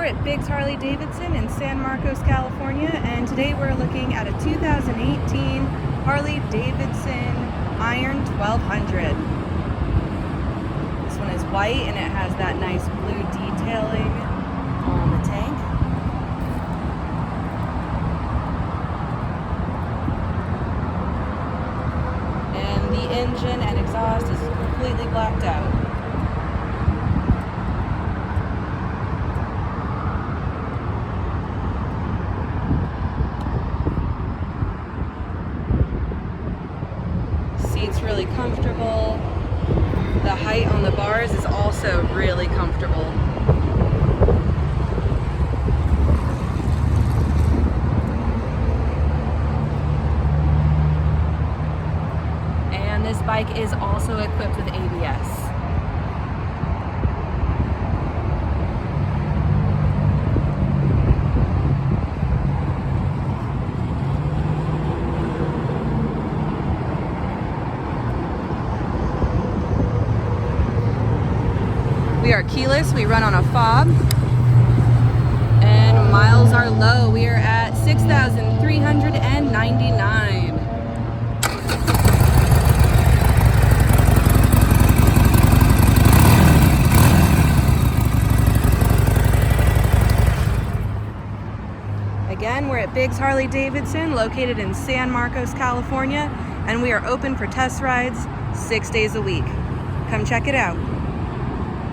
We're at Biggs Harley Davidson in San Marcos, California, and today we're looking at a 2018 Harley-Davidson Iron 1200. This one is white and it has that nice blue detailing on the tank. And the engine and exhaust is completely blacked out. Seat's really comfortable. The height on the bars is also really comfortable. And this bike is also equipped with ABS. We are keyless, we run on a fob, and miles are low. We are at 6,399. Again, we're at Biggs Harley Davidson, located in San Marcos, California, and we are open for test rides 6 days a week. Come check it out.